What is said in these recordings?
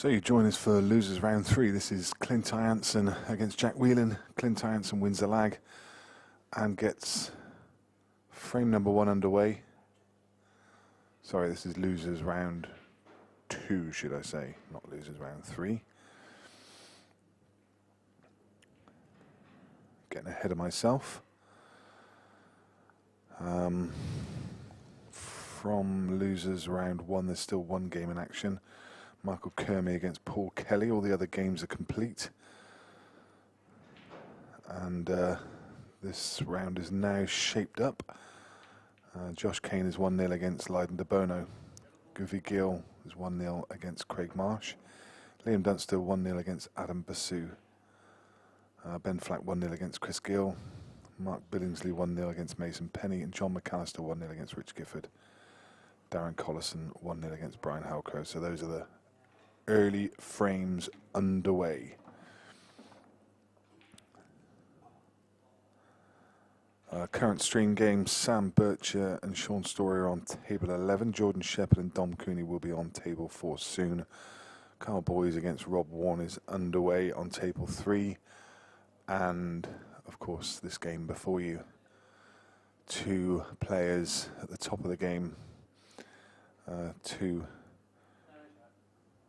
So you join us for losers round 3. This is Clint Anson against Jack Whelan. Clint Anson wins the lag and gets frame number 1 underway. Sorry, this is losers round 2, should I say, not losers round 3. Getting ahead of myself. From losers round 1, there's still one game in action. Michael Kermy against Paul Kelly. All the other games are complete. And this round is now shaped up. Josh Kane is 1-0 against Leiden de Bono. Goofy Gill is 1-0 against Craig Marsh. Liam Dunster 1-0 against Adam Basu. Ben Flack 1-0 against Chris Gill. Mark Billingsley 1-0 against Mason Penny. And John McAllister 1-0 against Rich Gifford. Darren Collison 1-0 against Brian Halcrow. So those are the early frames underway. Current stream games, Sam Bircher and Sean Story are on table 11. Jordan Shepherd and Dom Cooney will be on table 4 soon. Carl Boys against Rob Warren is underway on table 3. And, of course, this game before you. 2 players at the top of the game. 2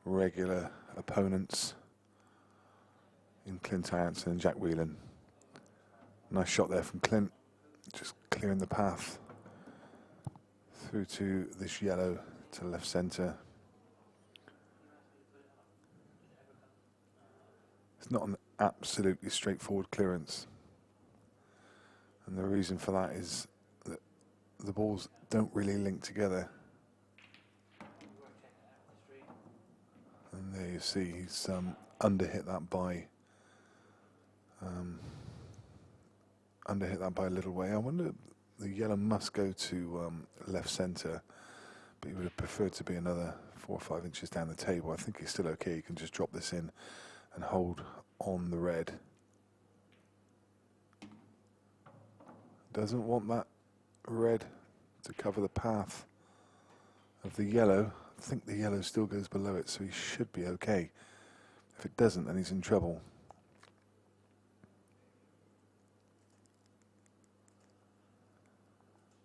regular opponents in Clint Anson and Jack Whelan. Nice shot there from Clint, just clearing the path through to this yellow to left centre. It's not an absolutely straightforward clearance, and the reason for that is that the balls don't really link together. And there you see he's underhit that by a little way. I wonder, the yellow must go to left centre, but he would have preferred to be another 4 or 5 inches down the table. I think he's still okay. He can just drop this in and hold on the red. Doesn't want that red to cover the path of the yellow. I think the yellow still goes below it, so he should be okay. If it doesn't, then he's in trouble.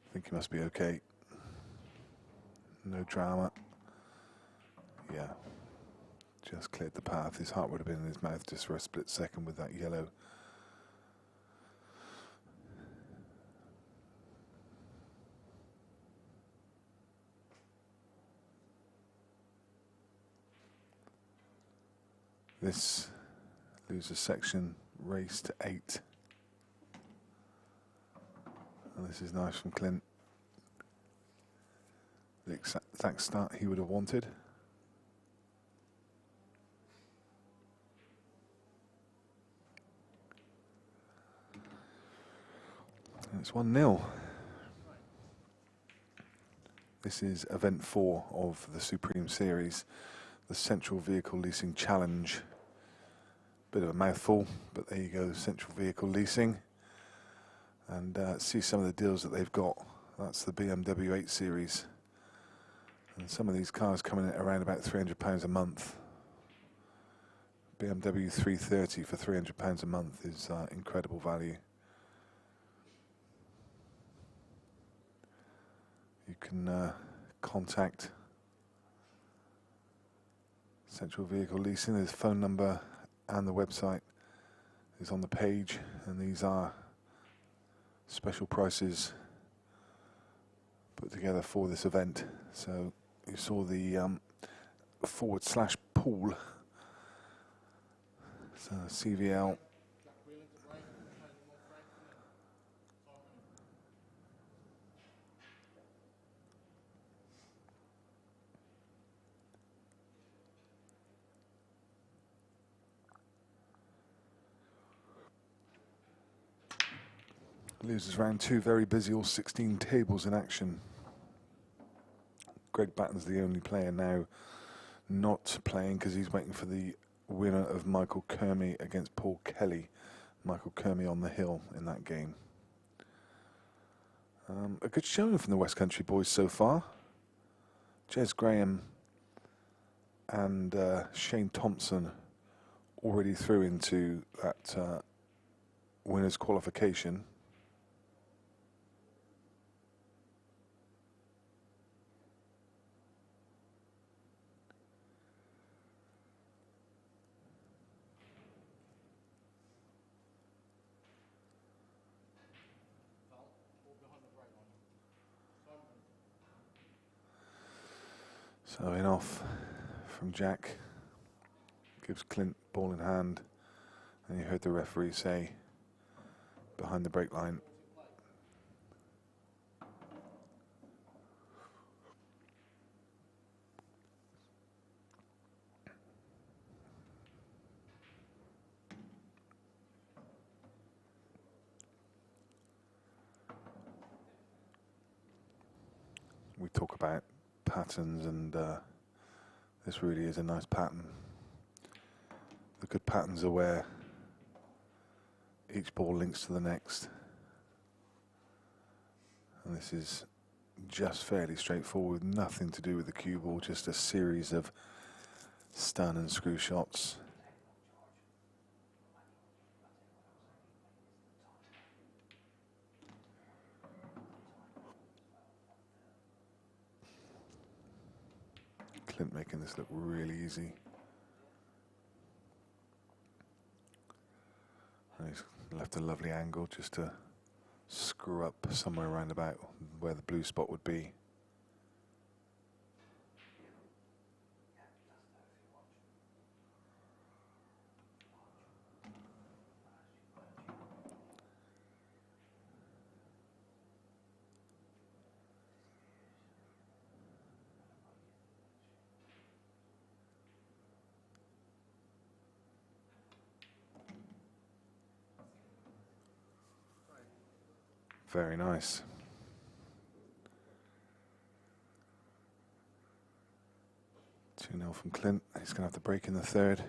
I think he must be okay. No drama. Yeah, just cleared the path. His heart would have been in his mouth just for a split second with that yellow. This loser section race to 8. And this is nice from Clint. The exact start he would have wanted. And it's 1-0. This is event 4 of the Supreme Series, the Central Vehicle Leasing Challenge. Bit of a mouthful, but there you go, Central Vehicle Leasing. And see some of the deals that they've got. That's the BMW 8 Series. And some of these cars coming in at around about £300 a month. BMW 330 for £300 a month is incredible value. You can contact Central Vehicle Leasing. There's a phone number and the website is on the page, and these are special prices put together for this event. So you saw the /pool, so CVL. Losers round 2, very busy, all 16 tables in action. Greg Batten's the only player now not playing because he's waiting for the winner of Michael Kermy against Paul Kelly. Michael Kermy on the hill in that game. A good showing from the West Country boys so far. Jez Graham and Shane Thompson already through into that winners qualification. So in off from Jack, gives Clint ball in hand, and you heard the referee say behind the break line. We talk about patterns, and this really is a nice pattern. The good patterns are where each ball links to the next, and this is just fairly straightforward, nothing to do with the cue ball, just a series of stun and screw shots. Clint making this look really easy. And he's left a lovely angle just to screw up somewhere around about where the blue spot would be. Very nice. Two 2-0 from Clint. He's going to have to break in the third.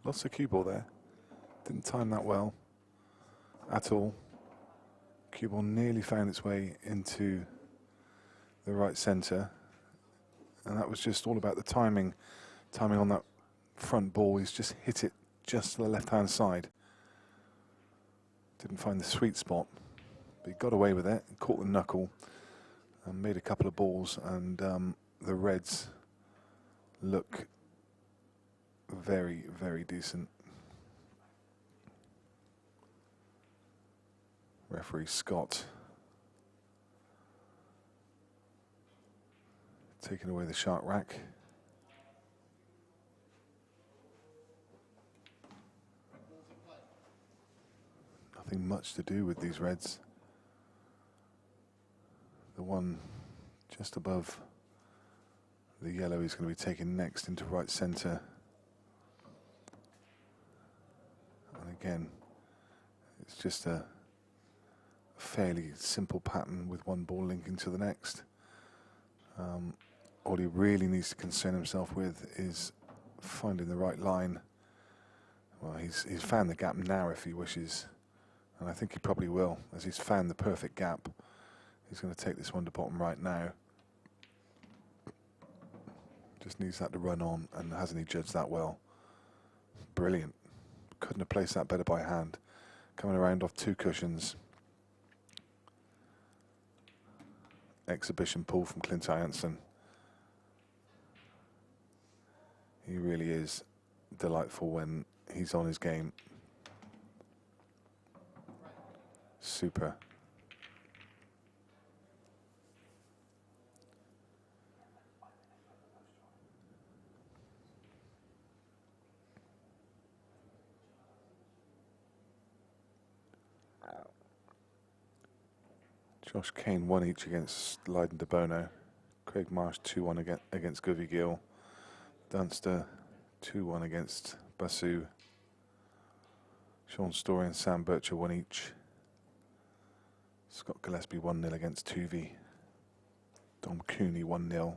Lots of cue ball there. Didn't time that well at all. Cue ball nearly found its way into the right centre, and that was just all about the timing. Timing on that front ball. He's just hit it just to the left-hand side. Didn't find the sweet spot, but he got away with it. Caught the knuckle and made a couple of balls, and the Reds look very, very decent. Referee Scott taking away the shark rack. Nothing much to do with these Reds. The one just above the yellow is going to be taken next into right centre. And again, it's just a fairly simple pattern with one ball linking to the next. All he really needs to concern himself with is finding the right line. Well, he's found the gap now if he wishes, and I think he probably will, as he's found the perfect gap. He's going to take this one to bottom right now. Just needs that to run on, and hasn't he judged that well? Brilliant. Couldn't have placed that better by hand. Coming around off two cushions. Exhibition pull from Clint Anson. He really is delightful when He's on his game. Super. Josh Kane 1 each against Leiden de Bono. Craig Marsh 2-1 against Govey Gill. Dunster 2-1 against Basu. Sean Story and Sam Bircher 1 each. Scott Gillespie 1-0 against Tuvey. Dom Cooney 1-0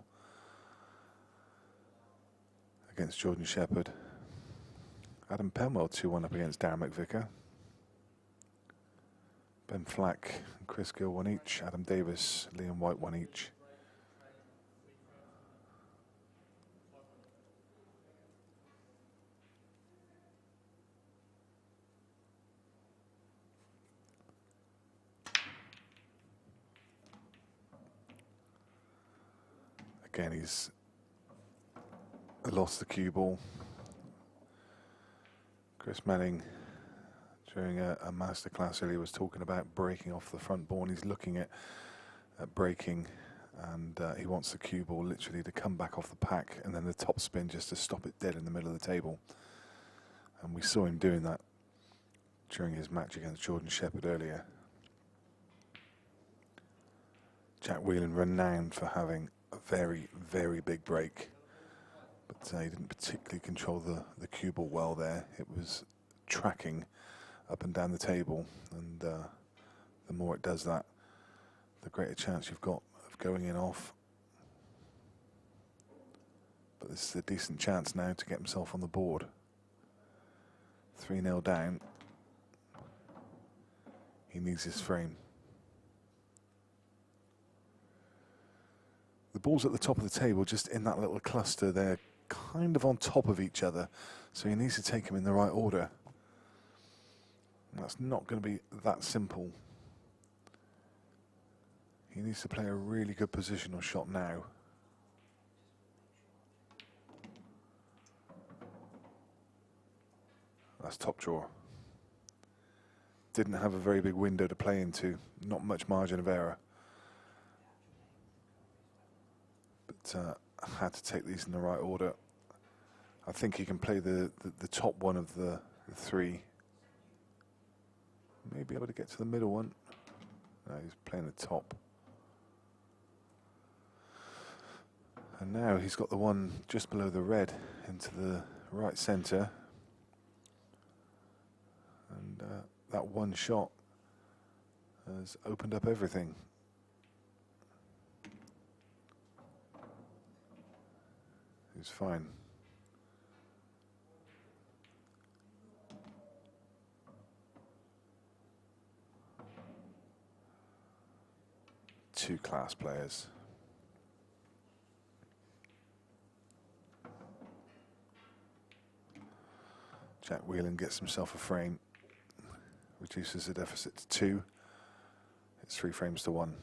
against Jordan Shepherd. Adam Penwell 2-1 up against Darren McVicker. Ben Flack and Chris Gill 1 each. Adam Davis, Liam White 1 each. Again, he's lost the cue ball. Chris Manning, during a masterclass earlier, was talking about breaking off the front ball, and he's looking at breaking, and he wants the cue ball literally to come back off the pack, and then the top spin just to stop it dead in the middle of the table. And we saw him doing that during his match against Jordan Shepherd earlier. Jack Whelan renowned for having a very, very big break, but he didn't particularly control the cue ball well there. It was tracking up and down the table, and the more it does that, the greater chance you've got of going in off. But this is a decent chance now to get himself on the board. 3-0 down. He needs his frame. The ball's at the top of the table, just in that little cluster. They're kind of on top of each other, so he needs to take them in the right order. That's not going to be that simple. He needs to play a really good positional shot now. That's top drawer. Didn't have a very big window to play into, not much margin of error. But had to take these in the right order. I think he can play the top one of the three. Maybe able to get to the middle one. No, he's playing the top. And now he's got the one just below the red into the right centre. And that one shot has opened up everything. He's fine. Two class players. Jack Whelan gets himself a frame, reduces the deficit to 2. It's 3 frames to 1.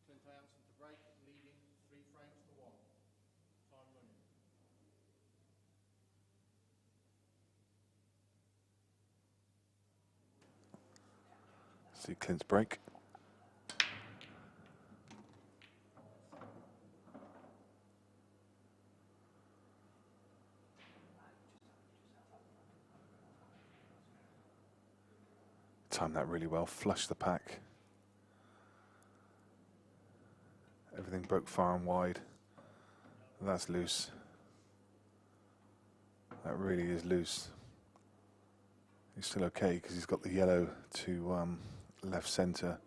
Clint Anson to break, leading 3 frames to 1. Time running. See Clint's break. Timed that really well, flushed the pack. Everything broke far and wide. That's loose. That really is loose. He's still okay because he's got the yellow to left centre.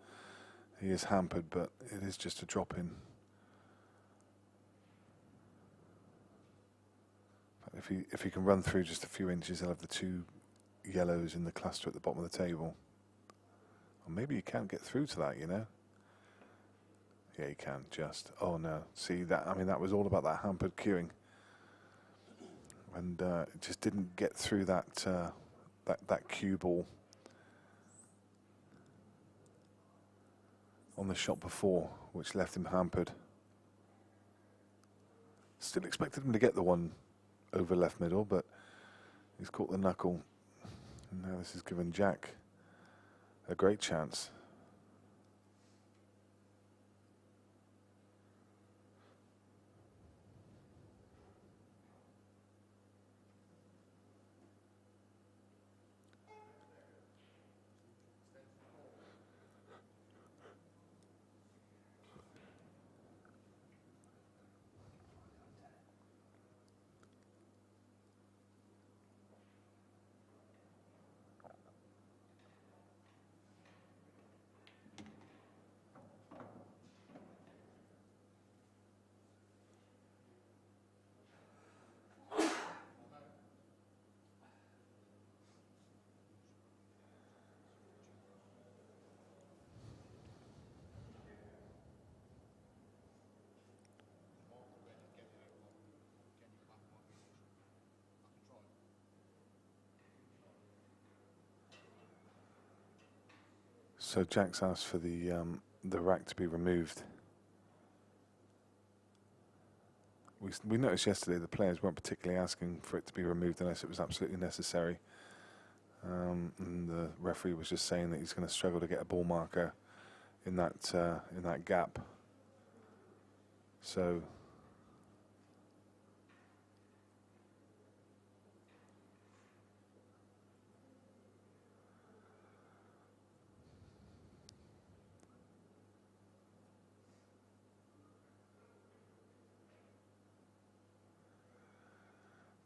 He is hampered, but it is just a drop in. If he can run through just a few inches, he'll have the two yellows in the cluster at the bottom of the table. Or maybe he can't get through to that, you know? Yeah, he can, just. Oh no. See, that, I mean, that was all about that hampered queuing. And it just didn't get through that, that cue ball on the shot before, which left him hampered. Still expected him to get the one over left middle, but he's caught the knuckle. And now this has given Jack a great chance. So Jack's asked for the rack to be removed. We noticed yesterday the players weren't particularly asking for it to be removed unless it was absolutely necessary. And the referee was just saying that he's going to struggle to get a ball marker in that gap. So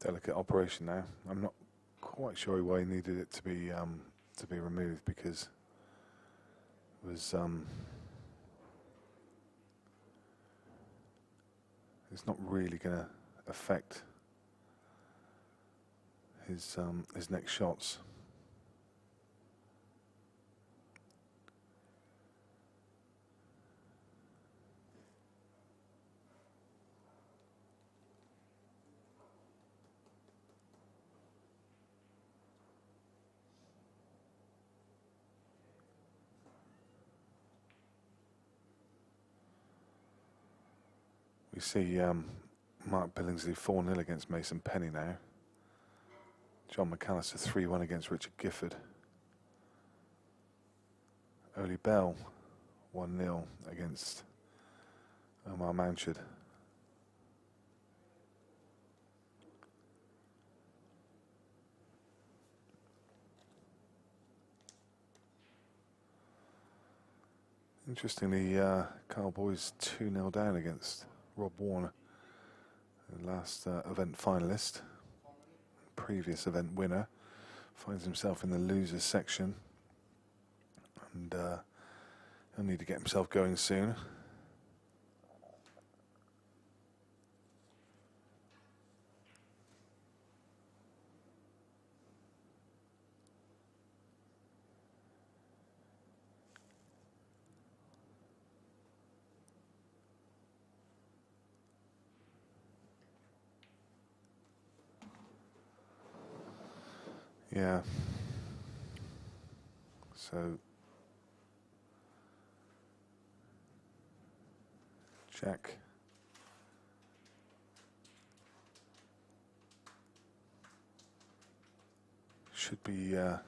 delicate operation now. I'm not quite sure why he needed it to be removed, because it was it's not really going to affect his next shots. We see Mark Billingsley 4-0 against Mason Penny now. John McAllister 3-1 against Richard Gifford. Oli Bell 1-0 against Omar Manchard. Interestingly, Carl Boy's 2-0 down against Rob Warner, the last event finalist, previous event winner. Finds himself in the losers section, and he'll need to get himself going soon. Yeah. So Jack should be oh,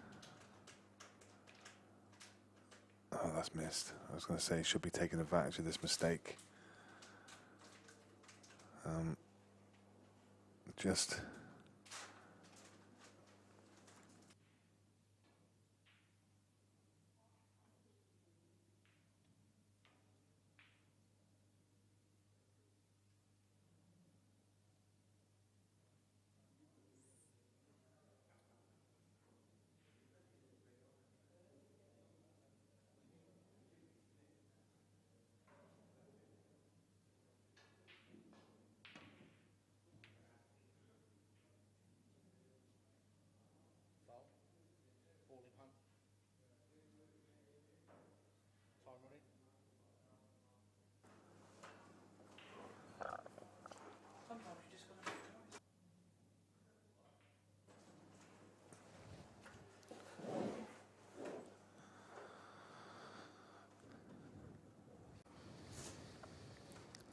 that's missed. I was going to say should be taking advantage of this mistake. Just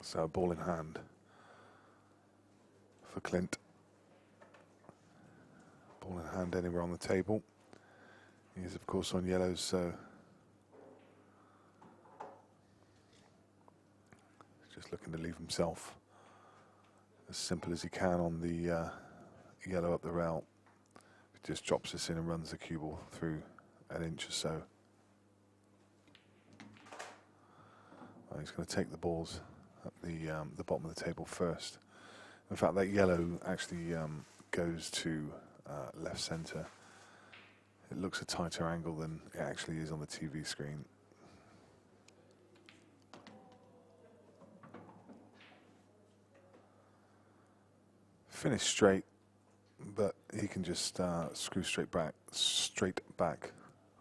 So ball in hand for Clint. Ball in hand anywhere on the table. He is of course on yellows, so he's just looking to leave himself as simple as he can on the yellow up the rail. He just drops this in and runs the cue ball through an inch or so. Well, he's going to take the balls at the bottom of the table first. In fact, that yellow actually goes to left centre. It looks a tighter angle than it actually is on the TV screen. Finish straight, but he can just screw straight back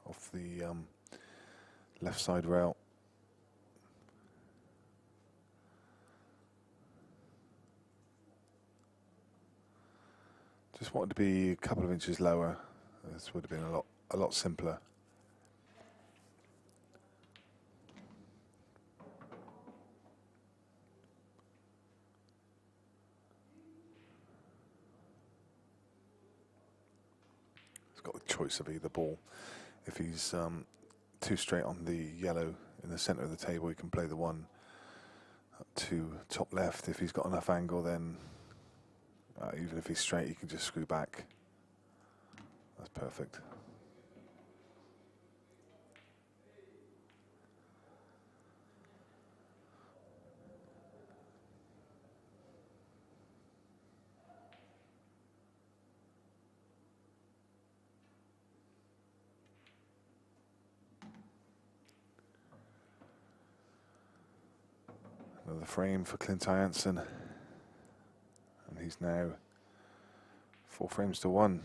off the left side rail. Just wanted to be a couple of inches lower. This would have been a lot simpler. He's got the choice of either ball. If he's too straight on the yellow in the centre of the table, he can play the one up to top left. If he's got enough angle, then even if he's straight, he can just screw back. That's perfect. Another frame for Clint Anson. And he's now 4 frames to 1.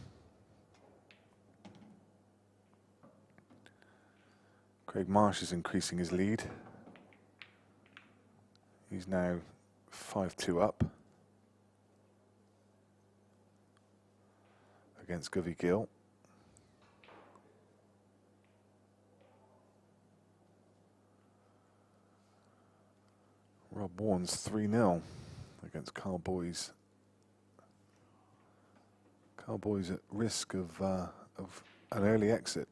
Craig Marsh is increasing his lead. He's now 5-2 up against Govey Gill. Rob Warren's 3-0 against Carl Boys. Carl Boys at risk of an early exit.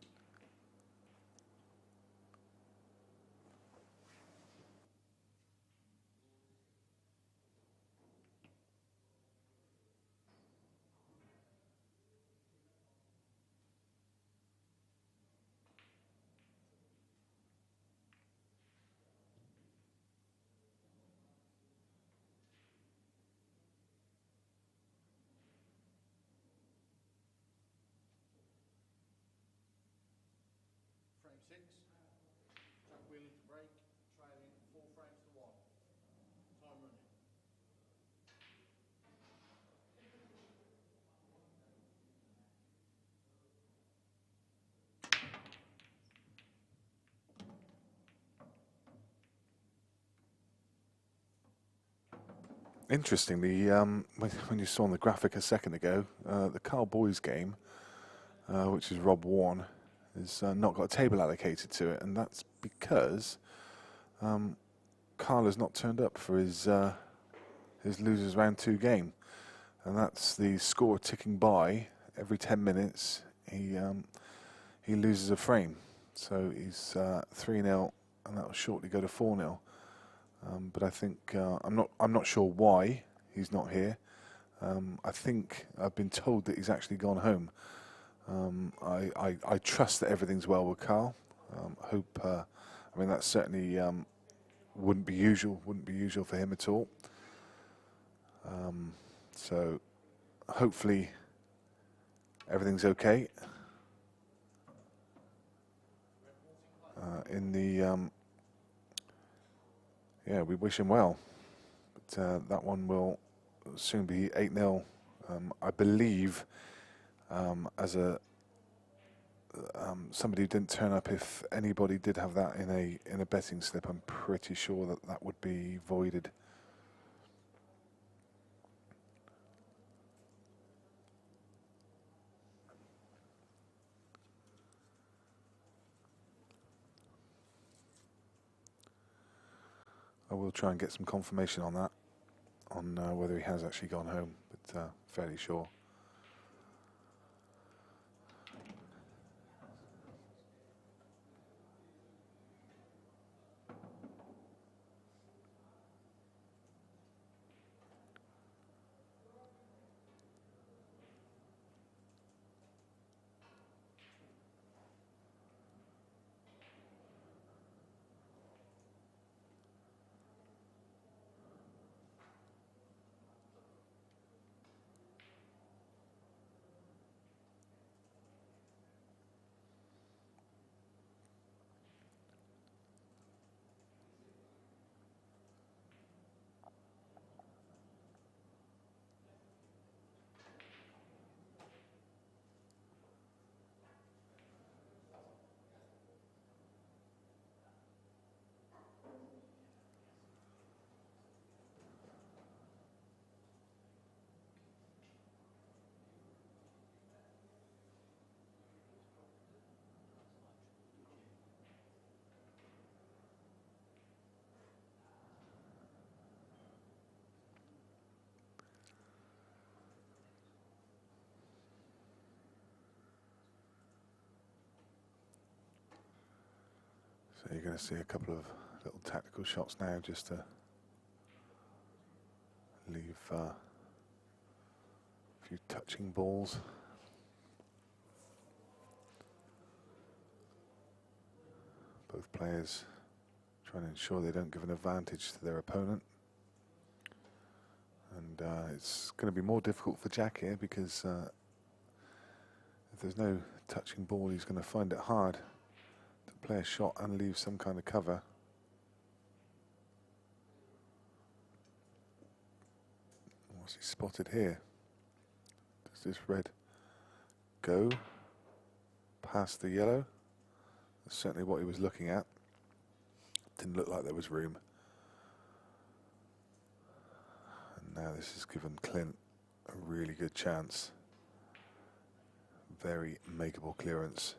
Frame 6. Jack Whelan to break, trailing 4 frames to 1. Time running. Interestingly, when you saw on the graphic a second ago, the Carl Boys game, which is Rob Warren, has not got a table allocated to it, and that's because Carl has not turned up for his losers round 2 game, and that's the score ticking by every 10 minutes. He loses a frame, so he's 3-0, and that will shortly go to 4-0. But I think I'm not sure why he's not here. I think I've been told that he's actually gone home. I trust that everything's well with Carl. Hope. I mean, that certainly wouldn't be usual for him at all. So hopefully everything's okay. Yeah, we wish him well. But that one will soon be 8-0. I believe, as somebody who didn't turn up, if anybody did have that in a betting slip, I'm pretty sure that would be voided. I will try and get some confirmation on that, on whether he has actually gone home, but fairly sure. So you're going to see a couple of little tactical shots now just to leave a few touching balls. Both players trying to ensure they don't give an advantage to their opponent. And it's going to be more difficult for Jack here because if there's no touching ball, he's going to find it hard to play a shot and leave some kind of cover. What's he spotted here? Does this red go past the yellow? That's certainly what he was looking at. Didn't look like there was room. And now this has given Clint a really good chance. Very makeable clearance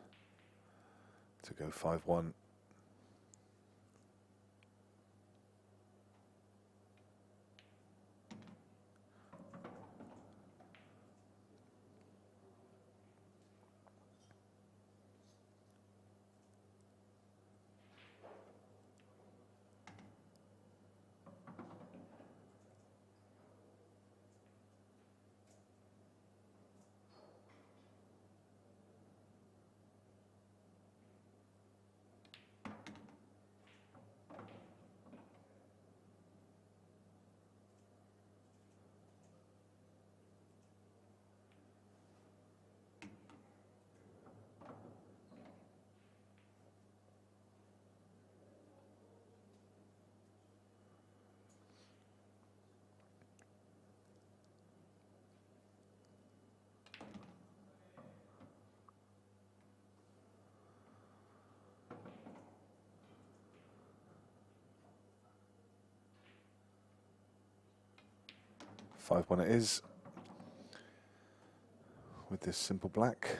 to go 5-1. Five one it is with this simple black.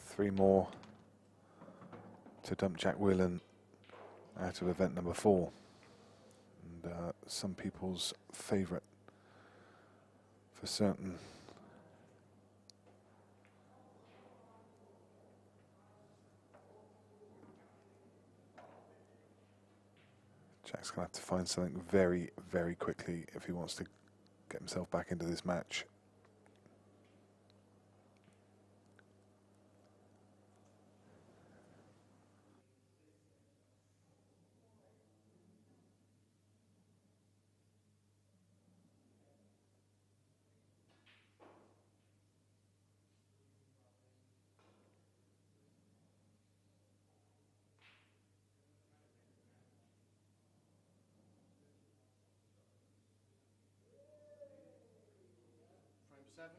3 more to dump Jack Whelan out of event number 4. And some people's favourite for certain. Jack's going to have to find something very, very quickly if he wants to get himself back into this match. Frame 7.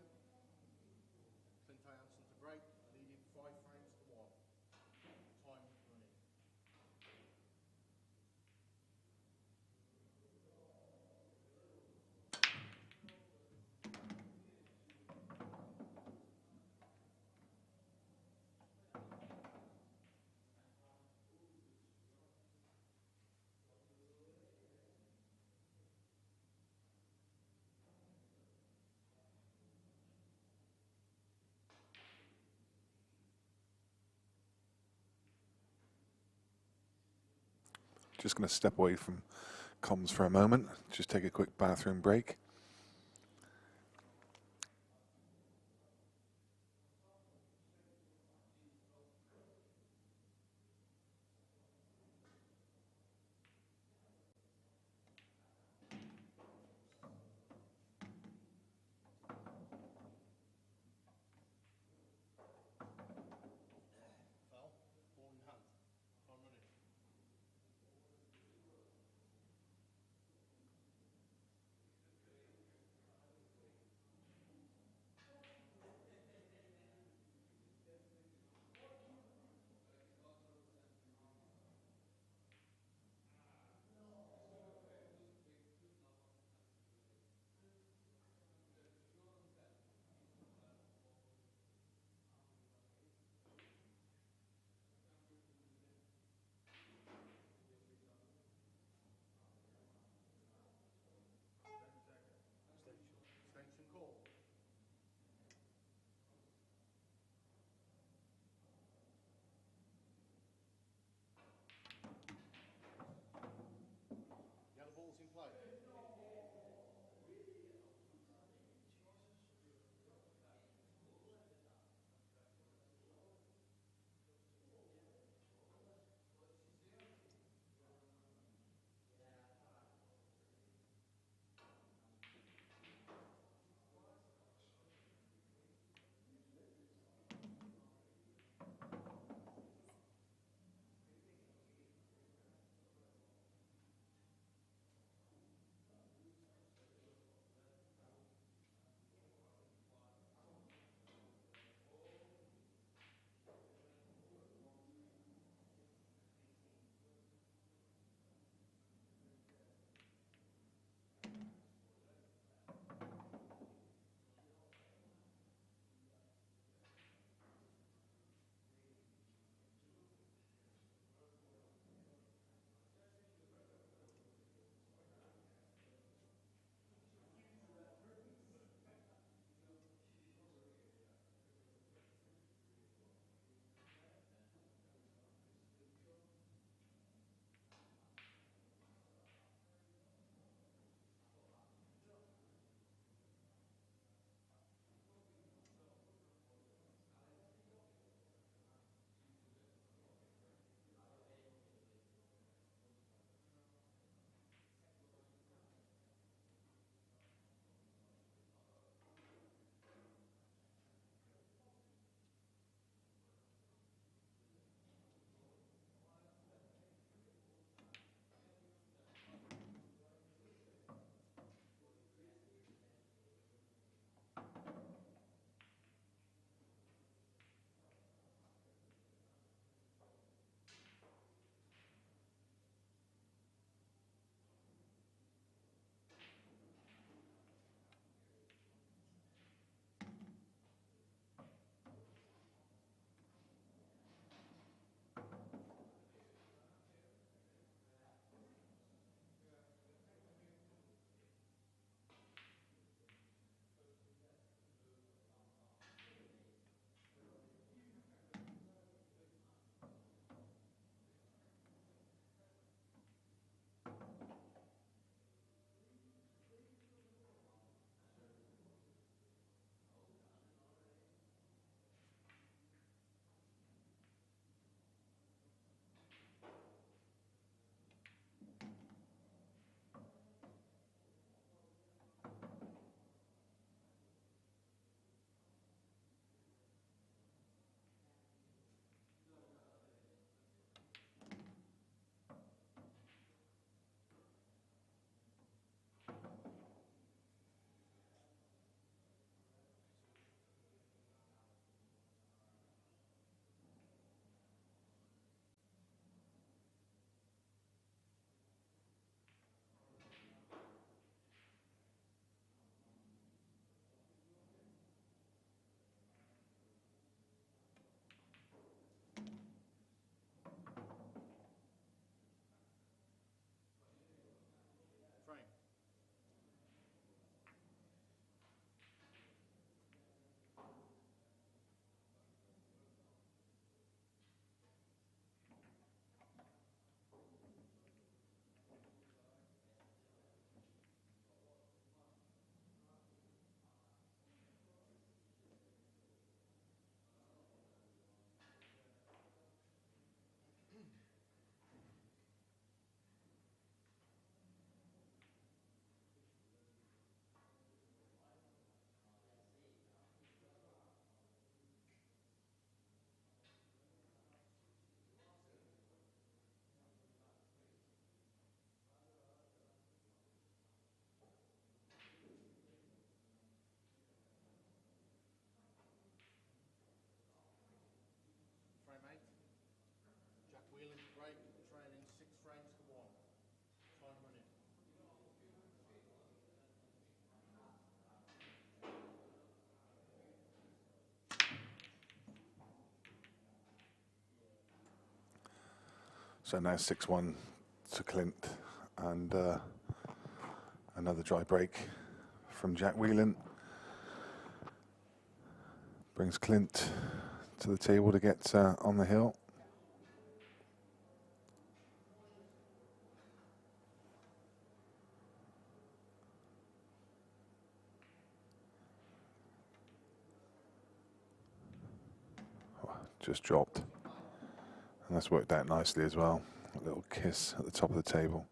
Clint Anson to break, leading 5 frames to 1. Time running. Just going to step away from comms for a moment. Just take a quick bathroom break. Foul. Ball in hand. Time running. So now 6-1 to Clint, and another dry break from Jack Whelan brings Clint to the table to get on the hill. Just dropped, and that's worked out nicely as well. A little kiss at the top of the table.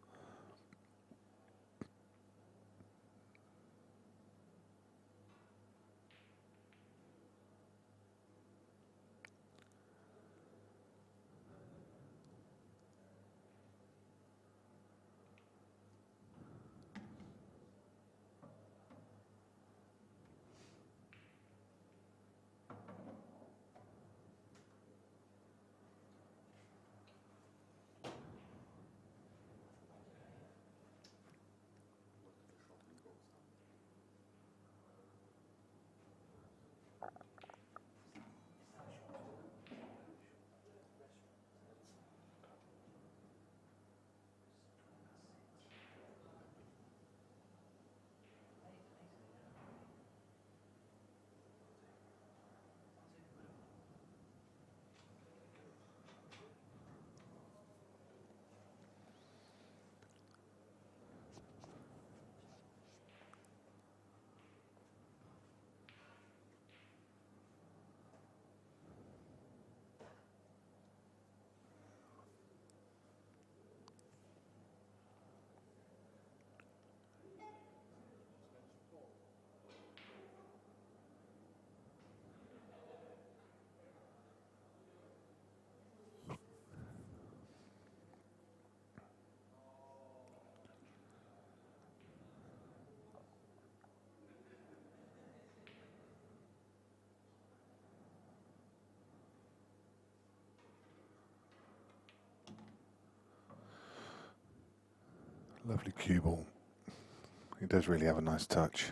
Lovely cue ball. He does really have a nice touch.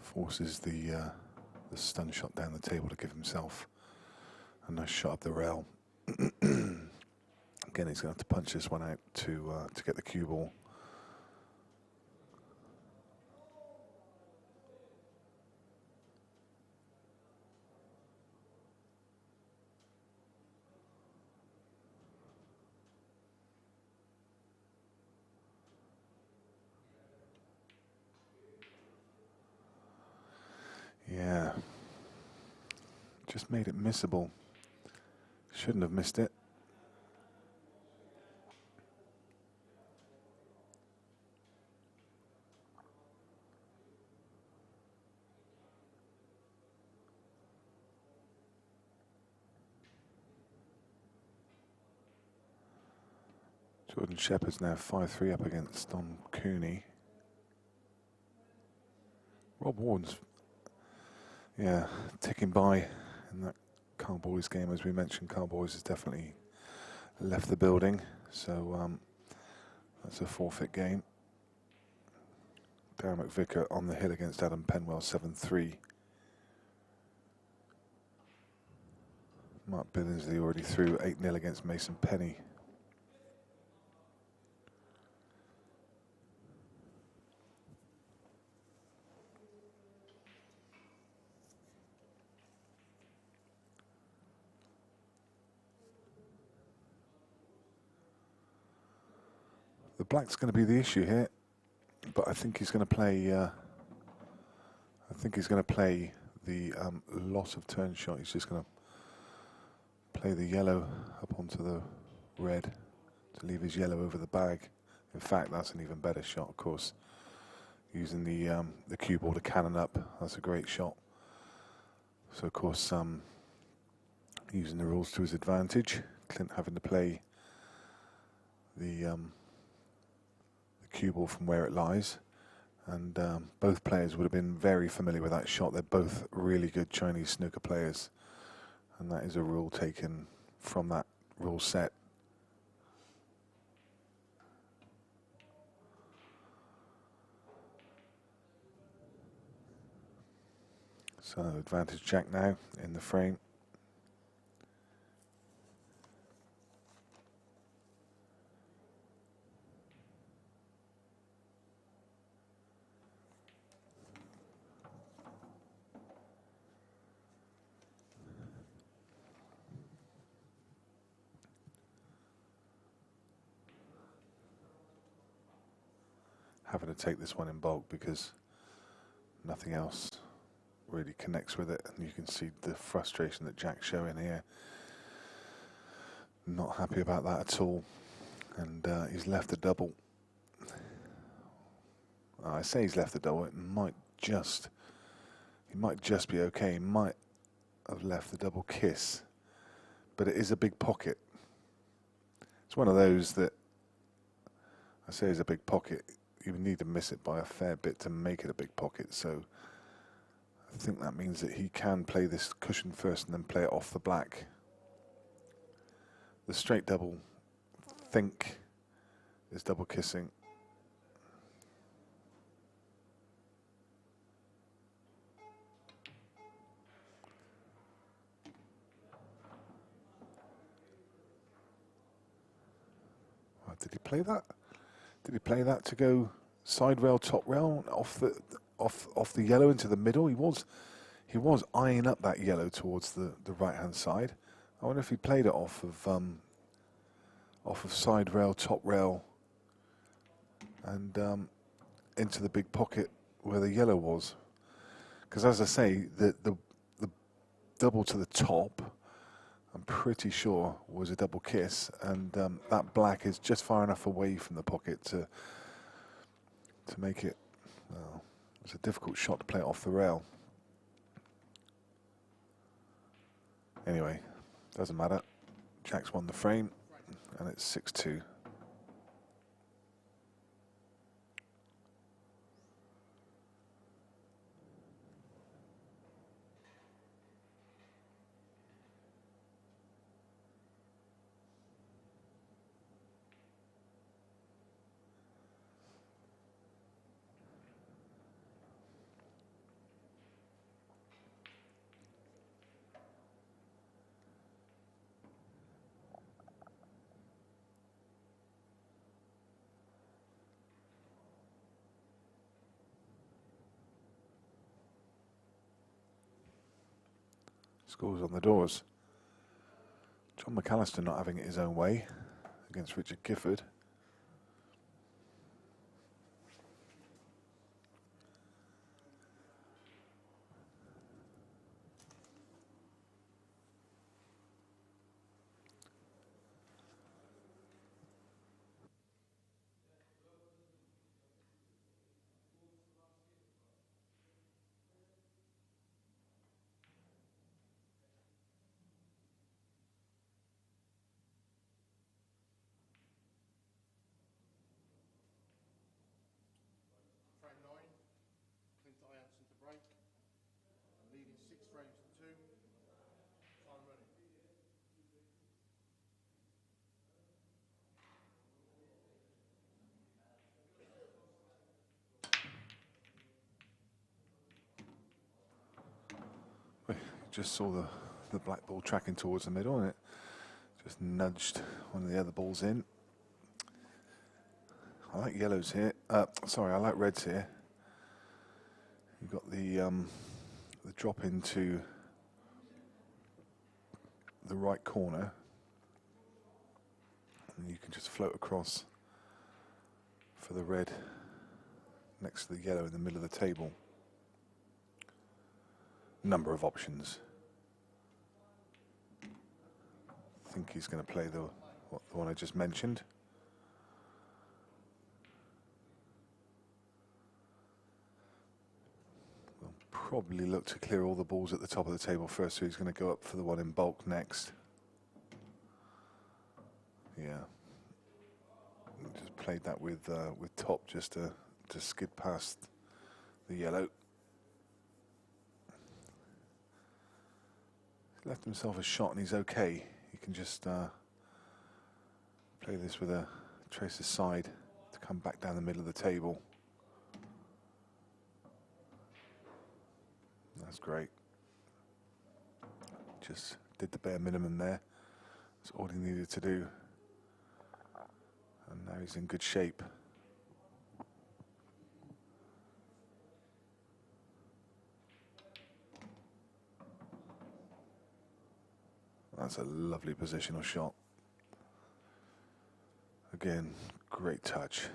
Forces the stun shot down the table to give himself a nice shot up the rail. Again, he's going to have to punch this one out to get the cue ball. Yeah, just made it missable. Shouldn't have missed it. Jordan Shepherd's now 5-3 up against Don Cooney. Rob Warden's, yeah, ticking by in that Carboys game. As we mentioned, Carboys has definitely left the building, so that's a forfeit game. Darren McVicker on the hill against Adam Penwell, 7-3. Mark Billingsley already threw 8-0 against Mason Penny. The black's going to be the issue here, but I think he's going to play. I think he's going to play the loss of turn shot. He's just going to play the yellow up onto the red to leave his yellow over the bag. In fact, that's an even better shot, of course. Using the cue ball to cannon up, that's a great shot. So, of course, using the rules to his advantage. Clint having to play the cue ball from where it lies, and both players would have been very familiar with that shot. They're both really good Chinese snooker players, and that is a rule taken from that rule set. So advantage jack now in the frame. Having to take this one in bulk because nothing else really connects with it, and you can see the frustration that Jack's showing here. Not happy about that at all, and he's left the double. I say he's left the double. He might just be okay. He might have left the double kiss, but it is a big pocket. It's one of those that I say is a big pocket. You need to miss it by a fair bit to make it a big pocket. So I think that means that he can play this cushion first and then play it off the black. The straight double, think, is double kissing. Oh, did he play that? Did he play that to go side rail, top rail, off the yellow into the middle? He was eyeing up that yellow towards the right hand side. I wonder if he played it off of side rail, top rail, and into the big pocket where the yellow was. Because as I say, the double to the top, I'm pretty sure was a double kiss, and that black is just far enough away from the pocket to make it. Well, it's a difficult shot to play it off the rail. Anyway, doesn't matter. Jack's won the frame, and it's 6-2. Scores on the doors. John McAllister not having it his own way against Richard Gifford. Frame 9, Clint Anson to break. Leading 6 frames to 2. Time running. We just saw the black ball tracking towards the middle, and it just nudged one of the other balls in. I like yellows here. Sorry, I like reds here. You've got the drop into the right corner, and you can just float across for the red next to the yellow in the middle of the table. Number of options. I think he's going to play the one I just mentioned. We'll probably look to clear all the balls at the top of the table first, so he's going to go up for the one in bulk next. Yeah. Just played that with top just to skid past the yellow. He's left himself a shot and he's okay. He can just play this with a trace aside to come back down the middle of the table. No, That's great. Just did the bare minimum there. That's all he needed to do. And now he's in good shape. That's a lovely positional shot. Again, great touch.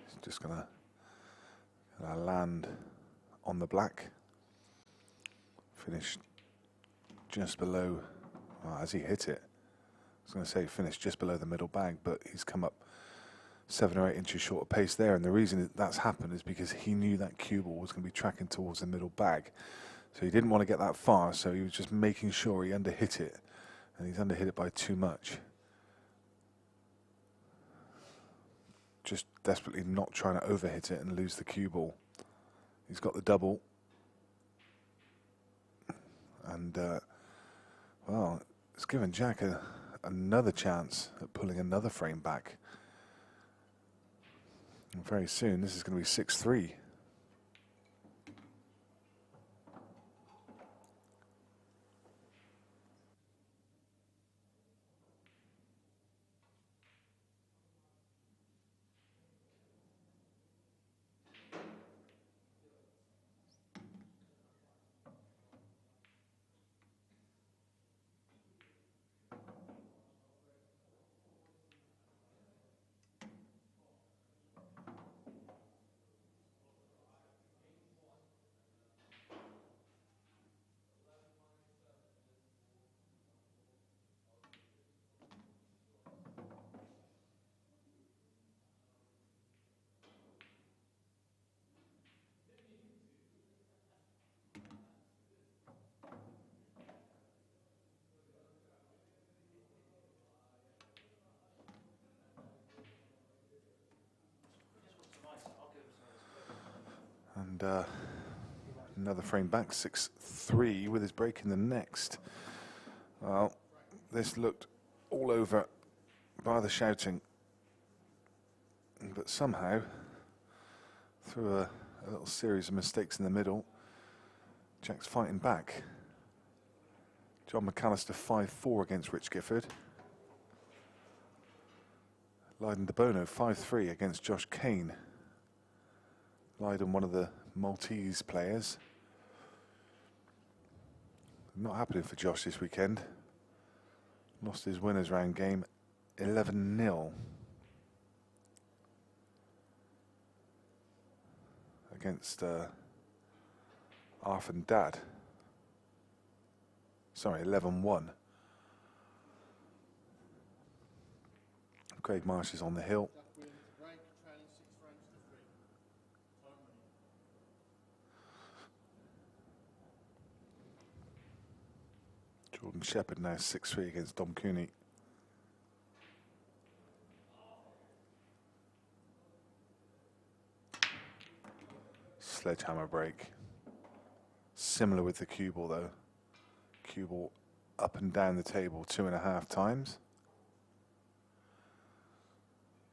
He's just gonna land on the black. Finished just below, well, as he hit it, I was going to say finished just below the middle bag, but he's come up 7 or 8 inches short of pace there. And the reason that's happened is because he knew that cue ball was going to be tracking towards the middle bag. So he didn't want to get that far, so he was just making sure he underhit it. And he's underhit it by too much. Just desperately not trying to overhit it and lose the cue ball. He's got the double. And, well, it's given Jack another chance at pulling another frame back. And very soon, this is going to be 6-3. And another frame back, 6-3 with his break in the next. Well, this looked all over by the shouting. But somehow, through a little series of mistakes in the middle, Jack's fighting back. John McAllister 5-4 against Rich Gifford. Leiden de Bono 5-3 against Josh Kane. Leiden, one of the Maltese players. Not happening for Josh this weekend. Lost his winners round game 11-0 against Arf and Dad. Sorry, 11-1. Craig Marsh is on the hill. Jordan Shepherd now 6-3 against Dom Cooney. Sledgehammer break. Similar with the cue ball though. Cue ball up and down the table 2.5 times.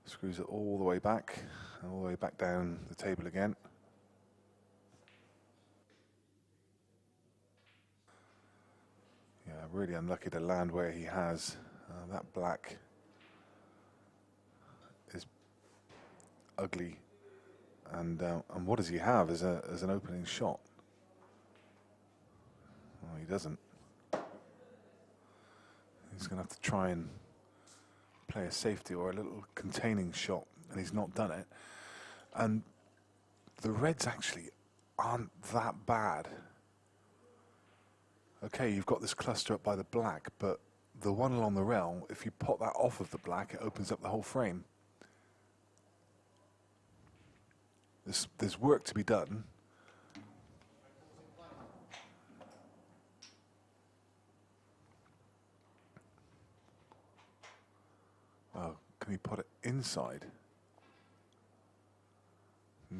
Screws it all the way back, and all the way back down the table again. Yeah, really unlucky to land where he has. That black is ugly. And what does he have as an opening shot? Well, he doesn't. He's going to have to try and play a safety or a little containing shot, and he's not done it. And the reds actually aren't that bad. Okay, you've got this cluster up by the black, but the one along the rail, if you pop that off of the black, it opens up the whole frame. There's work to be done. Oh, can he put it inside?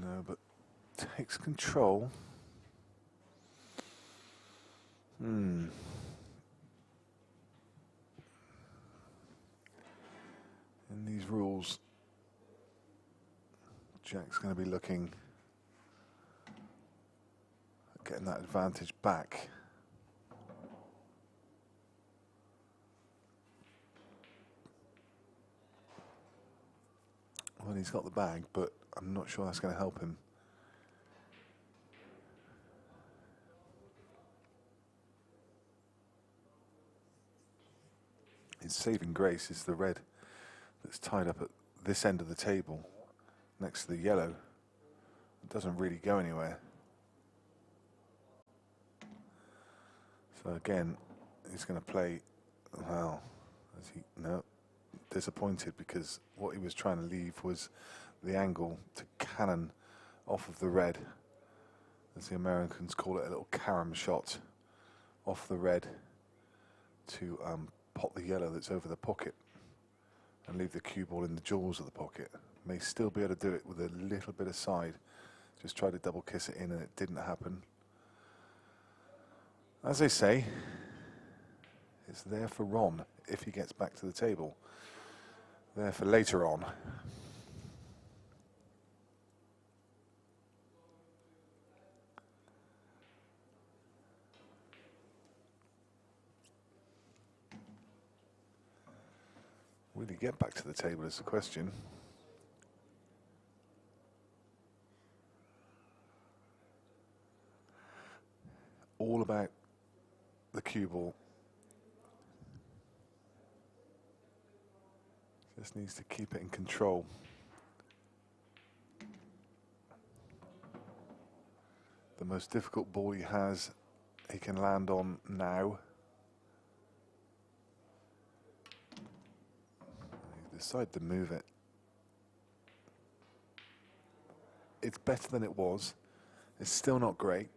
No, but takes control. In these rules, Jack's going to be looking at getting that advantage back. Well, he's got the bag, but I'm not sure that's going to help him. His saving grace is the red that's tied up at this end of the table next to the yellow. It doesn't really go anywhere. So again, he's going to play, well, no, disappointed, because what he was trying to leave was the angle to cannon off of the red, as the Americans call it, a little carom shot off the red to pot the yellow that's over the pocket and leave the cue ball in the jaws of the pocket. May still be able to do it with a little bit of side. Just tried to double kiss it in and it didn't happen. As they say, it's there for Ron if he gets back to the table. There for later on. Will he get back to the table is the question. All about the cue ball. Just needs to keep it in control. The most difficult ball he has, he can land on now. He decided to move it. It's better than it was. It's still not great.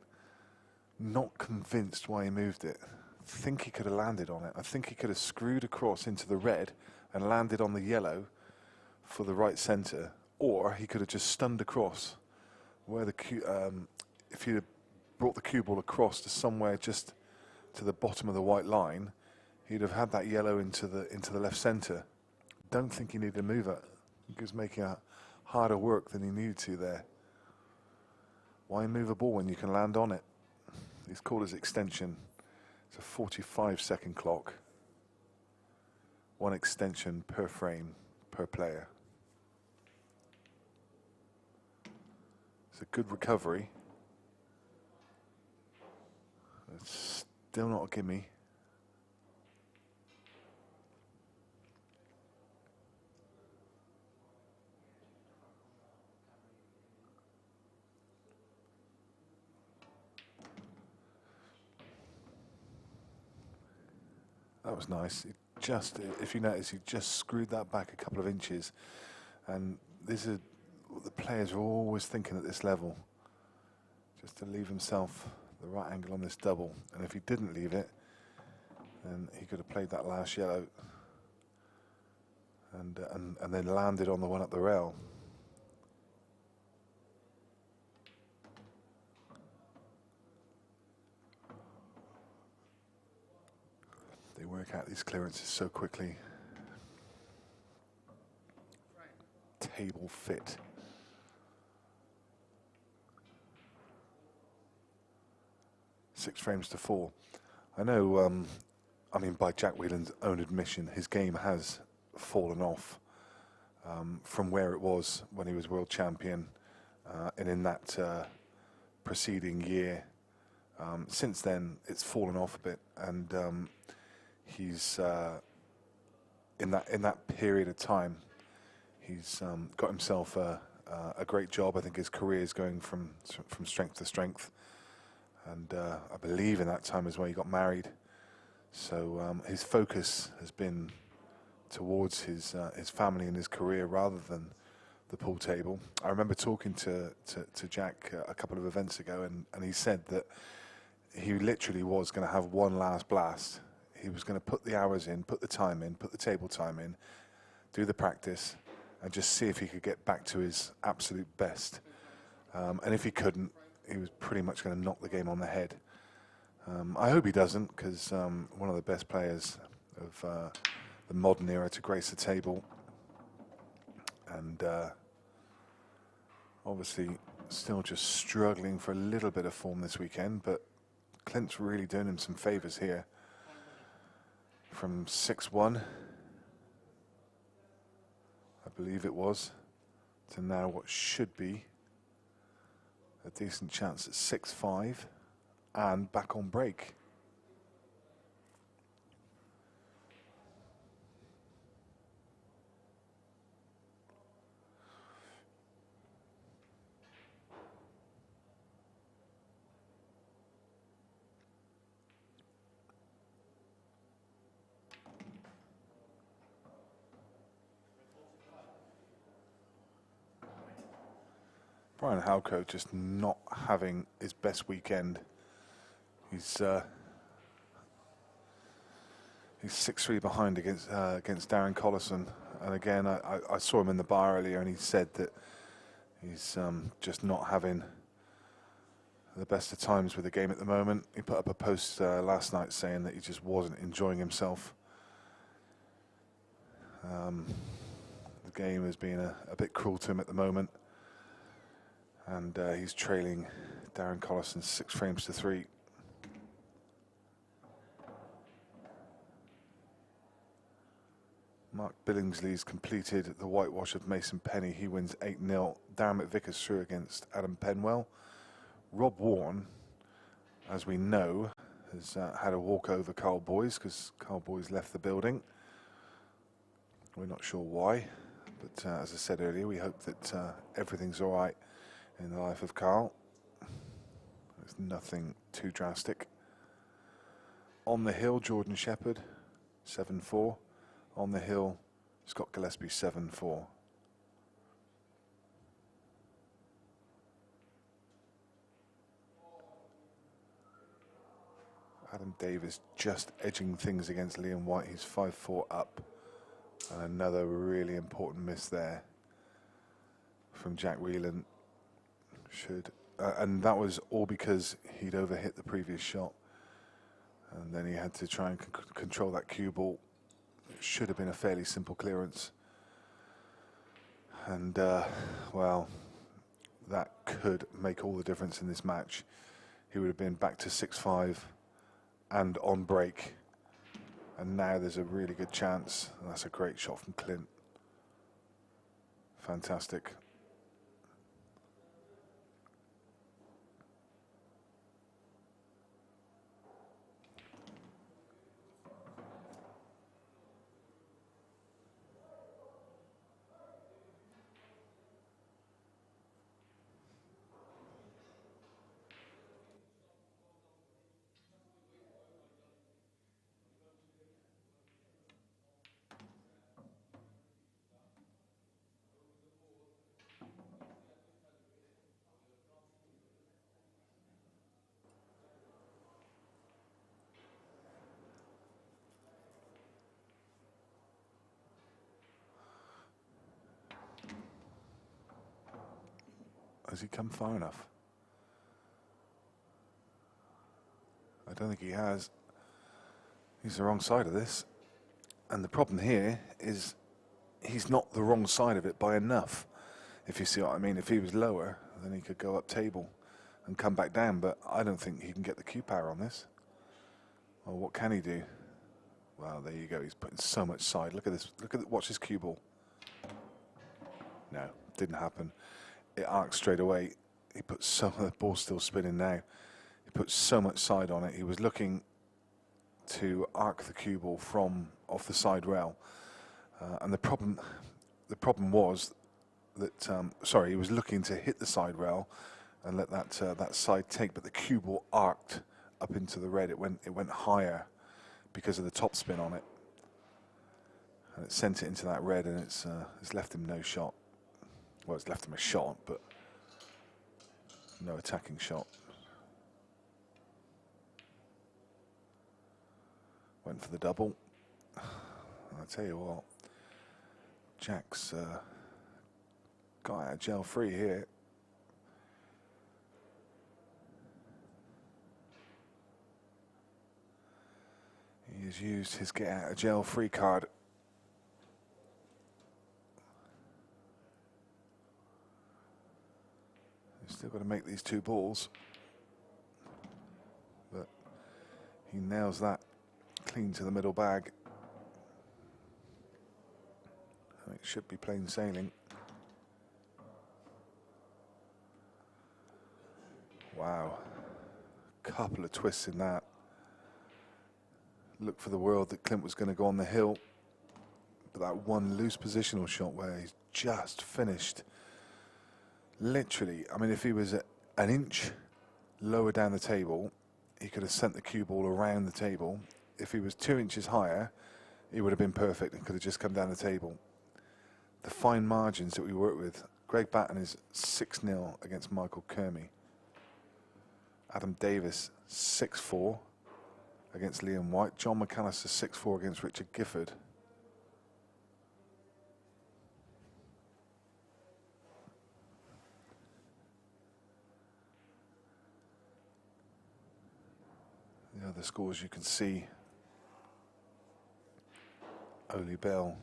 Not convinced why he moved it. Think he could have landed on it. I think he could have screwed across into the red and landed on the yellow for the right centre, or he could have just stunned across where the if he'd have brought the cue ball across to somewhere just to the bottom of the white line, he'd have had that yellow into the left centre. Don't think he needed to move it. He was making a harder work than he needed to there. Why move a ball when you can land on it? It's called as extension. It's a 45-second clock. One extension per frame, per player. It's a good recovery. It's still not a gimme. That was nice. It just, if you notice, he just screwed that back a couple of inches. And this is what the players are always thinking at this level. Just to leave himself the right angle on this double. And if he didn't leave it, then he could have played that last yellow and then landed on the one up the rail. They work out these clearances so quickly. Table fit. Six frames to 4. I know, I mean, by Jack Whelan's own admission, his game has fallen off from where it was when he was world champion and in that preceding year. Since then, it's fallen off a bit, and he's in that period of time, he's got himself a great job. I think his career is going from strength to strength, and I believe in that time as well he got married. So his focus has been towards his family and his career rather than the pool table. I remember talking to Jack a couple of events ago, and he said that he literally was going to have one last blast. He was going to put the hours in, put the time in, put the table time in, do the practice, and just see if he could get back to his absolute best. And if he couldn't, he was pretty much going to knock the game on the head. I hope he doesn't, because one of the best players of the modern era to grace the table. And obviously still just struggling for a little bit of form this weekend, but Clint's really doing him some favours here. From 6-1, I believe it was, to now what should be a decent chance at 6-5 and back on break. Brian Halco just not having his best weekend. He's 6-3 behind against Darren Collison, and again I saw him in the bar earlier, and he said that he's just not having the best of times with the game at the moment. He put up a post last night saying that he just wasn't enjoying himself. The game has been a bit cruel to him at the moment. And he's trailing Darren Collison 6 frames to 3. Mark Billingsley's completed the whitewash of Mason Penny. He wins 8-0. Darren McVicker's through against Adam Penwell. Rob Warren, as we know, has had a walk over Carl Boys because Carl Boys left the building. We're not sure why, but as I said earlier, we hope that everything's all right in the life of Carl. There's nothing too drastic. On the hill, Jordan Shepherd, 7-4. On the hill, Scott Gillespie, 7-4. Adam Davis just edging things against Liam White. He's 5-4 up. And another really important miss there from Jack Whelan. And that was all because he'd overhit the previous shot, and then he had to try and control that cue ball. It should have been a fairly simple clearance, and well, that could make all the difference in this match. He would have been back to 6-5 and on break, and now there's a really good chance. And that's a great shot from Clint. Fantastic. Has he come far enough? I don't think he has. He's the wrong side of this. And the problem here is he's not the wrong side of it by enough, if you see what I mean. If he was lower, then he could go up table and come back down, but I don't think he can get the cue power on this. Well, what can he do? Well, there you go. He's putting so much side. Look at this. Watch his cue ball. No, didn't happen. It arcs straight away. He puts some of the ball's still spinning now. He puts so much side on it. He was looking to arc the cue ball from off the side rail, and the problem was that he was looking to hit the side rail and let that side take, but the cue ball arced up into the red. It went higher because of the top spin on it, and it sent it into that red, and it's left him no shot. Well, it's left him a shot, but no attacking shot. Went for the double. I'll tell you what, Jack's got out of jail free here. He has used his get out of jail free card. He's still got to make these 2 balls. But he nails that clean to the middle bag. It should be plain sailing. Wow. Couple of twists in that. Look for the world that Clint was going to go on the hill. But that one loose positional shot where he's just finished. Literally, I mean, if he was an inch lower down the table, he could have sent the cue ball around the table. If he was 2 inches higher, he would have been perfect and could have just come down the table. The fine margins that we work with. Greg Batten is 6-0 against Michael Kermey. Adam Davis, 6-4 against Liam White. John McAllister, 6-4 against Richard Gifford. The other scores you can see. Oli Bell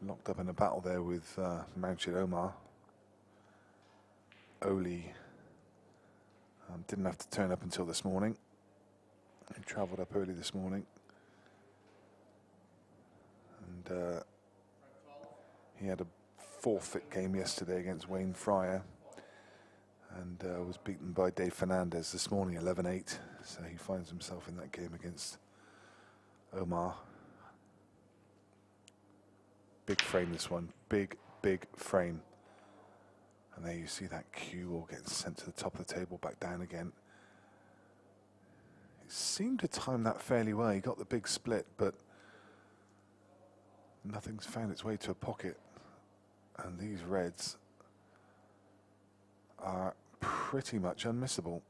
locked up in a battle there with Mounted Omar. Oli didn't have to turn up until this morning. He travelled up early this morning. And he had a forfeit game yesterday against Wayne Fryer. And was beaten by Dave Fernandez this morning, 11-8. So he finds himself in that game against Omar. Big frame, this one. Big, big frame. And there you see that cue all getting sent to the top of the table, back down again. He seemed to time that fairly well. He got the big split, but nothing's found its way to a pocket. And these reds are pretty much unmissable.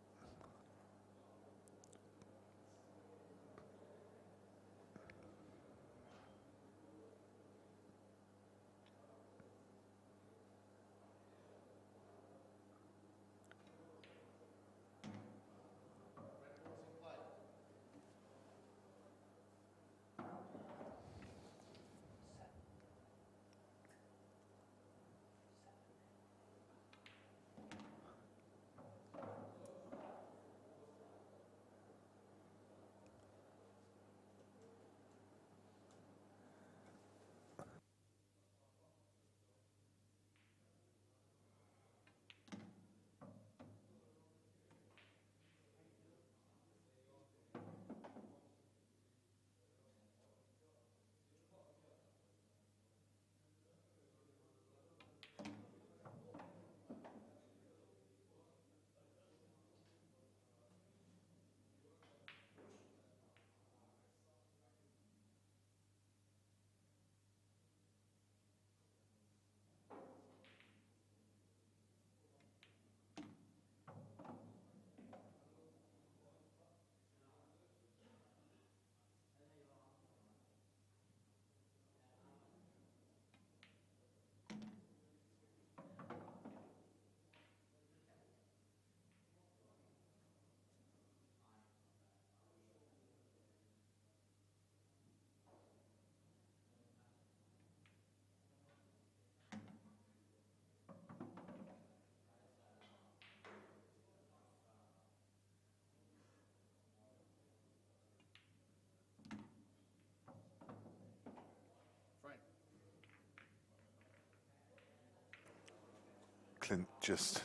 Clint just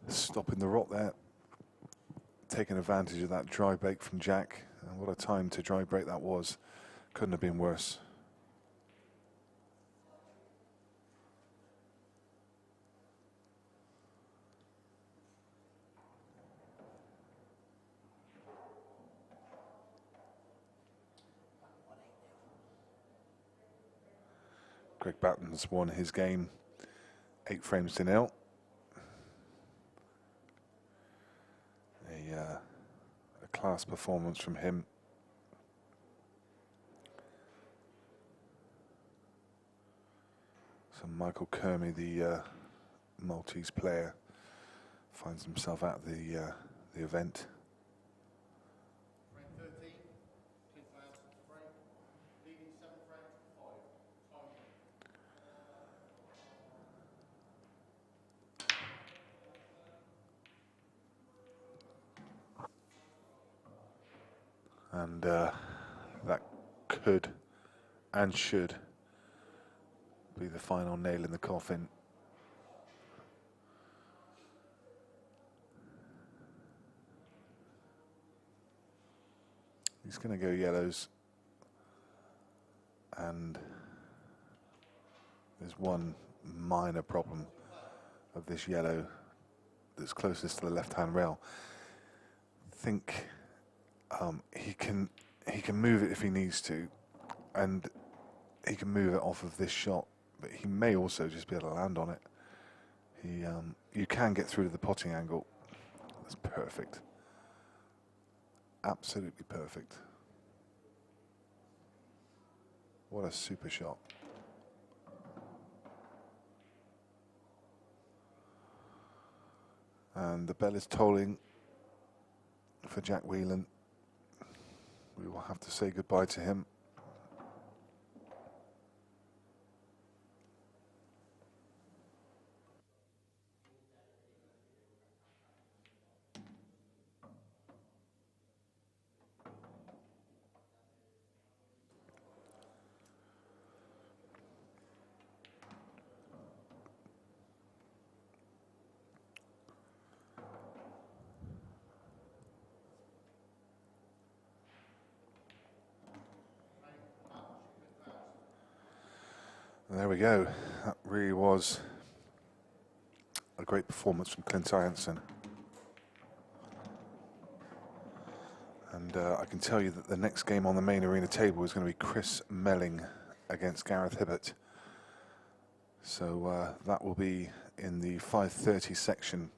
stopping the rot there, taking advantage of that dry break from Jack. And what a time to dry break that was. Couldn't have been worse. Greg Batten's won his game 8-0. A class performance from him. So Michael Kermey, the Maltese player, finds himself at the event. Frame 13. And that could and should be the final nail in the coffin. He's going to go yellows, and there's one minor problem of this yellow that's closest to the left-hand rail. I think he can move it if he needs to, and he can move it off of this shot, but he may also just be able to land on it. You can get through to the potting angle. That's perfect. Absolutely perfect. What a super shot. And the bell is tolling for Jack Whelan. We will have to say goodbye to him. There we go. That really was a great performance from Clint Anson. And I can tell you that the next game on the main arena table is going to be Chris Melling against Gareth Hibbert. So that will be in the 5:30 section.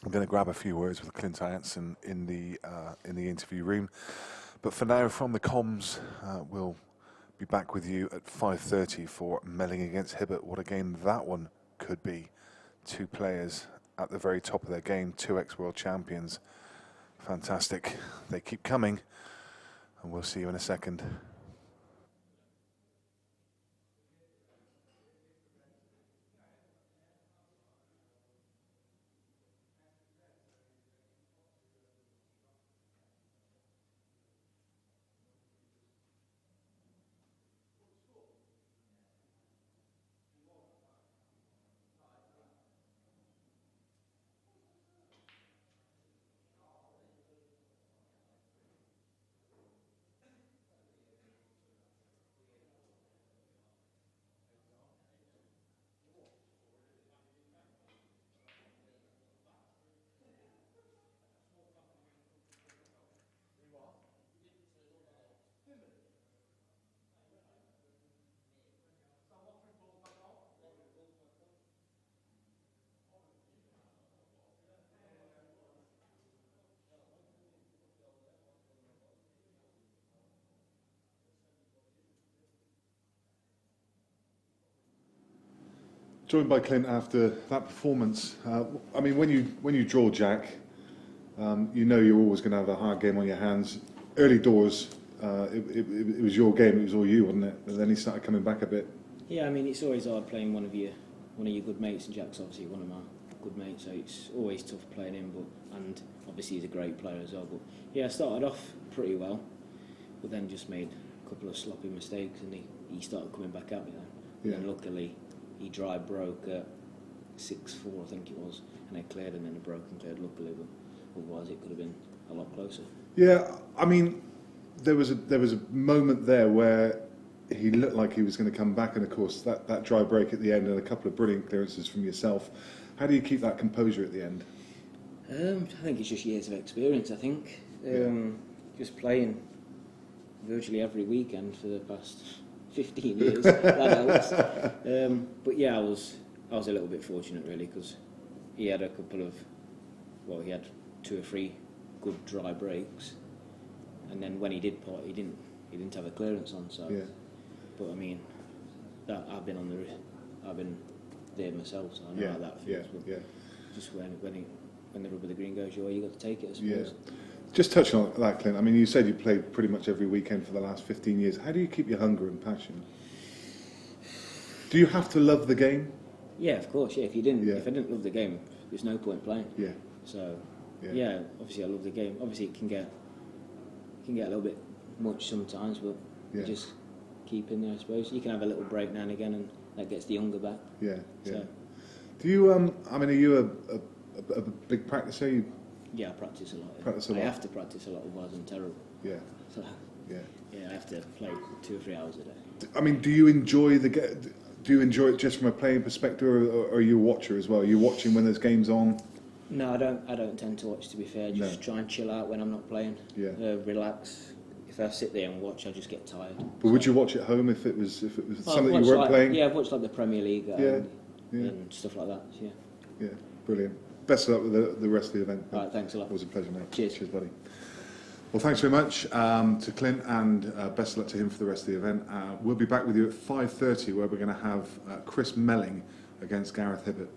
I'm going to grab a few words with Clint Anson in the interview room. But for now, from the comms, we'll be back with you at 5:30 for Melling against Hibbert. What a game that one could be. Two players at the very top of their game, two ex-world champions. Fantastic. They keep coming, and we'll see you in a second. Joined by Clint after that performance. I mean, when you draw Jack, you know you're always going to have a hard game on your hands. Early doors, it was your game. It was all you, wasn't it? But then he started coming back a bit. Yeah, I mean, it's always hard playing one of your good mates, and Jack's obviously one of my good mates, so it's always tough playing him. And obviously he's a great player as well. But yeah, I started off pretty well, but then just made a couple of sloppy mistakes, and he started coming back at me then. Yeah. And then luckily he dry broke at 6-4, I think it was, and I cleared, and then the broke and cleared luckily, but otherwise it could have been a lot closer. Yeah, I mean, there was a moment there where he looked like he was going to come back, and of course that dry break at the end and a couple of brilliant clearances from yourself. How do you keep that composure at the end? I think it's just years of experience, I think. Just playing virtually every weekend for the past 15 years, that helps. But yeah, I was a little bit fortunate really, because he had a couple of, he had 2 or 3 good dry breaks, and then when he did pot, he didn't have a clearance on. So, yeah. But I mean, I've been there myself, so I know how that feels. Yeah. Just when the rub of the green goes your way, you got to take it, I suppose. Yeah. Just touching on that, Clint, I mean, you said you played pretty much every weekend for the last 15 years. How do you keep your hunger and passion? Do you have to love the game? Yeah, of course, yeah. If I didn't love the game, there's no point playing. Yeah. So, yeah, obviously I love the game. Obviously it can get a little bit much sometimes, but Yeah. you just keep in there, I suppose. You can have a little break now and again, and that gets the younger back. Yeah, yeah. So, Do you, I mean, are you a big practicer? You, yeah, I practice a lot. Yeah. Practice a lot? I have to practice a lot, otherwise I'm terrible. yeah, So, yeah. yeah, I have to play 2 or 3 hours a day. I mean, do you enjoy do you enjoy it just from a playing perspective, or are you a watcher as well? Are you watching when there's games on? No, I don't tend to watch, to be fair. Just try and chill out when I'm not playing. Yeah. Relax. If I sit there and watch, I just get tired. But would you watch at home if it was Well, something you weren't playing? Yeah, I've watched like the Premier League Yeah. and stuff like that. Yeah. Yeah, brilliant. Best of luck with the rest of the event. All right, thanks a lot. It was a pleasure, mate. Cheers. Cheers, buddy. Well, thanks very much to Clint, and best of luck to him for the rest of the event. We'll be back with you at 5:30, where we're going to have Chris Melling against Gareth Hibbert.